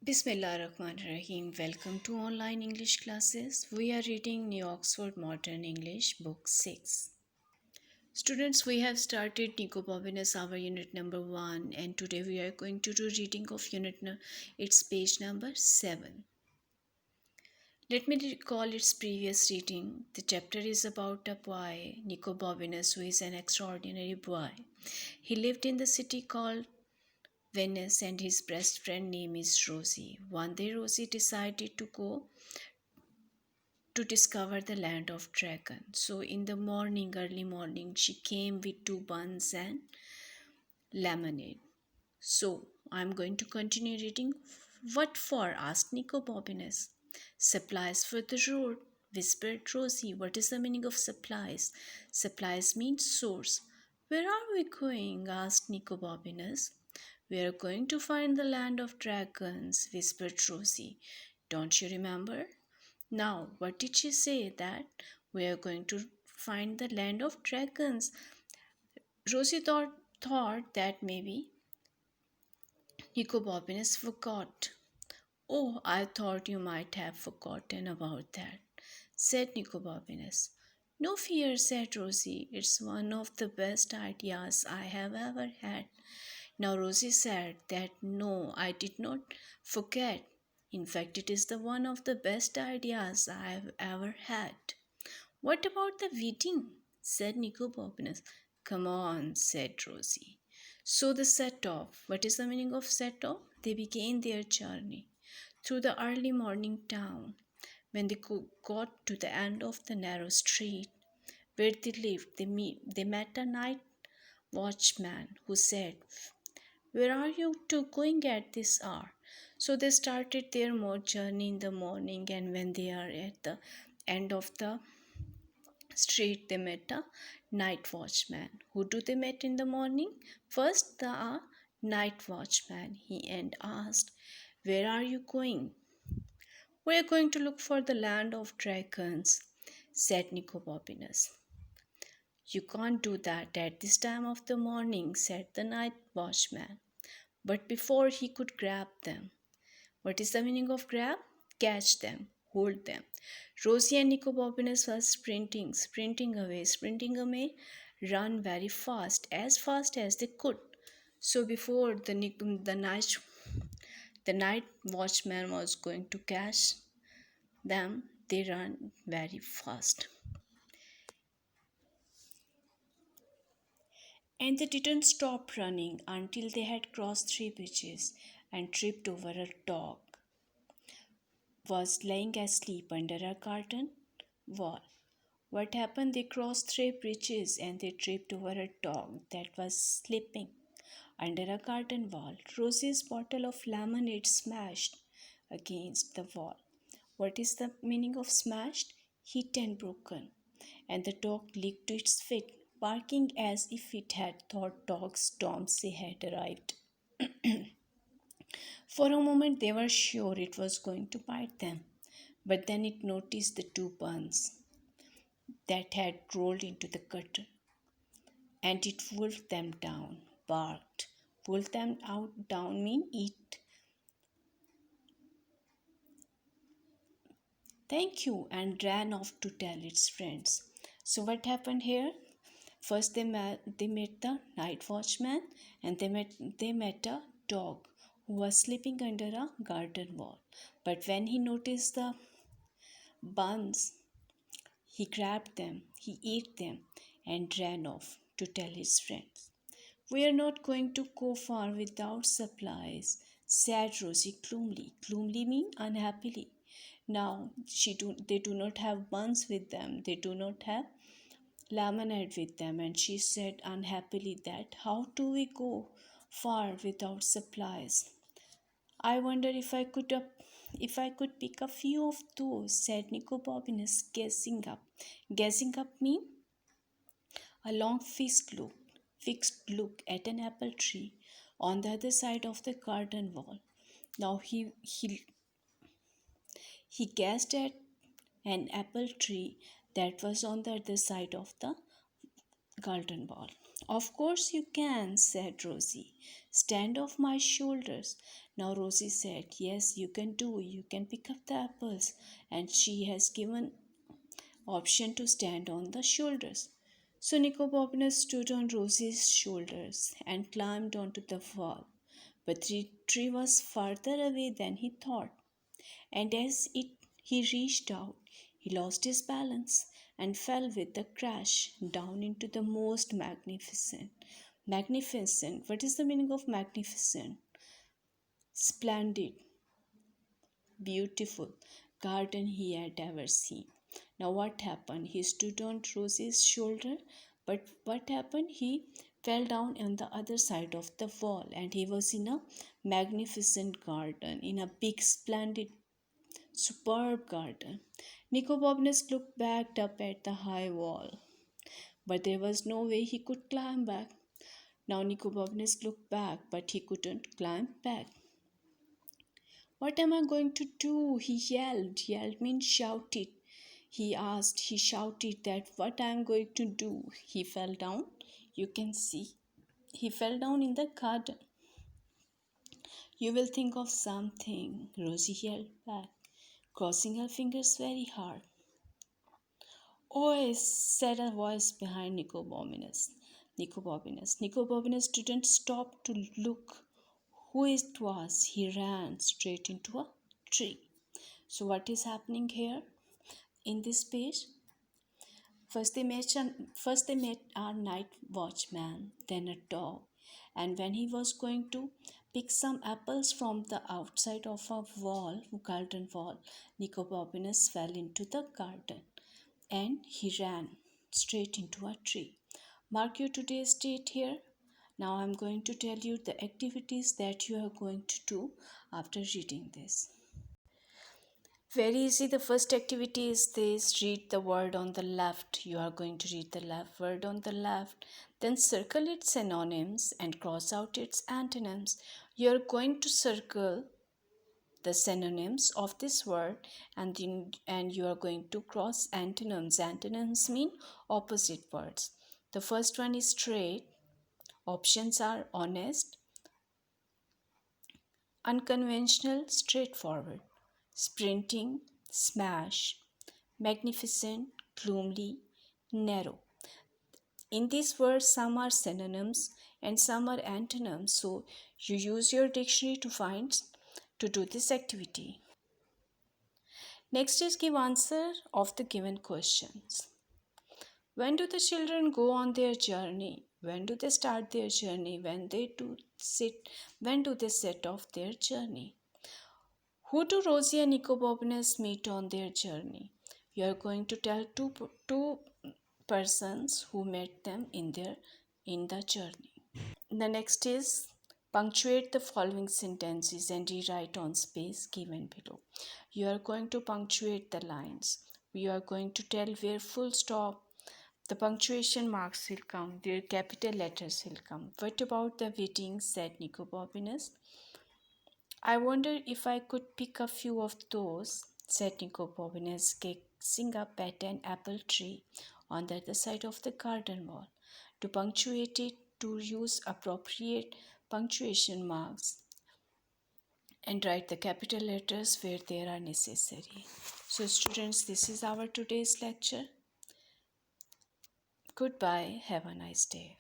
Bismillahirrahmanirrahim. Welcome to online English classes. We are reading New Oxford Modern English, Book 6. Students, we have started Nicobobinus, our unit number 1, and today we are going to do reading of its page number 7. Let me recall its previous reading. The chapter is about a boy, Nicobobinus, who is an extraordinary boy. He lived in the city called Venice, and his best friend name is Rosie. One day Rosie decided to go to discover the land of dragons. So in the morning, early morning, she came with 2 buns and lemonade. So I'm going to continue reading. What for? Asked Nicobobinus. Supplies for the road, whispered Rosie. What is the meaning of supplies? Supplies means source. Where are we going? Asked Nicobobinus. We are going to find the land of dragons, whispered Rosie. Don't you remember? Now, what did she say? That we are going to find the land of dragons. Rosie thought that maybe Nicobobinus forgot. Oh, I thought you might have forgotten about that, said Nicobobinus. No fear, said Rosie. It's one of the best ideas I have ever had. Now Rosie said that no, I did not forget. In fact, it is the one of the best ideas I have ever had. What about the wedding? Said Nicobobinus. Come on, said Rosie. So they set off. What is the meaning of set off? They began their journey through the early morning town. When they got to the end of the narrow street where they lived, they met a night watchman who said, where are you two going at this hour? So they started their more journey in the morning, and when they are at the end of the street, they met a night watchman. Who do they met in the morning? First, the night watchman. He and asked, where are you going? We are going to look for the land of dragons, said Nicobobinus. You can't do that at this time of the morning, said the night watchman. But before he could grab them. What is the meaning of grab? Catch them, hold them. Rosie and Nicobobinus were sprinting away, run very fast as they could. So before the night watchman was going to catch them, they ran very fast. And they didn't stop running until they had crossed 3 bridges and tripped over a dog was lying asleep under a garden wall. What happened? They crossed 3 bridges and they tripped over a dog that was sleeping under a garden wall. Rosie's bottle of lemonade smashed against the wall. What is the meaning of smashed? Hit and broken. And the dog leaped to its feet, barking as if it had thought dog's Stormzy had arrived. For a moment they were sure it was going to bite them, but then it noticed the 2 buns that had rolled into the gutter, and it wolfed them down, barked. Wolf them out down mean eat. Thank you, and ran off to tell its friends. So what happened here? First they met the night watchman, and they met a dog who was sleeping under a garden wall. But when he noticed the buns, he grabbed them, he ate them, and ran off to tell his friends. We are not going to go far without supplies, said Rosie gloomily. Gloomily means unhappily. Now they do not have buns with them, they do not have lemonade with them, and she said unhappily that how do we go far without supplies? I wonder if I could pick a few of those, said Nicobobinus, gazing up. Gazing up mean a long fixed look at an apple tree on the other side of the garden wall. Now he gazed at an apple tree that was on the other side of the garden wall. Of course you can, said Rosie. Stand off my shoulders. Now Rosie said, yes, you can do. You can pick up the apples. And she has given option to stand on the shoulders. So Nicobobinus stood on Rosie's shoulders and climbed onto the wall. But the tree was farther away than he thought, and he reached out, he lost his balance and fell with a crash down into the most magnificent. What is the meaning of magnificent? Splendid, beautiful garden he had ever seen. Now, what happened? He stood on Rosie's shoulder, but what happened? He fell down on the other side of the wall, and he was in a magnificent garden, in a big, splendid, superb garden. Nicobobinus looked back up at the high wall, but there was no way he could climb back. Now Nicobobinus looked back, but he couldn't climb back. What am I going to do? He yelled. Yelled means shouted. He shouted that what I am going to do. He fell down. You can see. He fell down in the garden. You will think of something, Rosie yelled back, crossing her fingers very hard. Oh, said a voice behind Nicobobinus. Nicobobinus didn't stop to look who it was. He ran straight into a tree. So what is happening here in this page? First they met our night watchman, then a dog, and when he was going to pick some apples from the outside of a garden wall, Nicobobinus fell into the garden and he ran straight into a tree. Mark your today's date here. Now I'm going to tell you the activities that you are going to do after reading this. Very easy. The first activity is this: read the word on the left. You are going to read the left word on the left, then circle its synonyms and cross out its antonyms. You are going to circle the synonyms of this word and you are going to cross antonyms. Antonyms mean opposite words. The first one is straight. Options are honest, unconventional, straightforward, sprinting, smash, magnificent, gloomily, narrow. In these words, some are synonyms and some are antonyms. So you use your dictionary to do this activity. Next is give answer of the given questions. When do the children go on their journey? When do they start their journey? When do they set off their journey? Who do Rosie and Nicobobinus meet on their journey? You are going to tell two persons who met them in the journey. The next is punctuate the following sentences and rewrite on space given below. You are going to punctuate the lines. You are going to tell where full stop, the punctuation marks will come, where capital letters will come. What about the wedding, said Nicobobinus. I wonder if I could pick a few of those, said Nicobobinus, gazing up at an apple tree on the other side of the garden wall. To punctuate it, to use appropriate punctuation marks and write the capital letters where they are necessary. So students, this is our today's lecture. Goodbye. Have a nice day.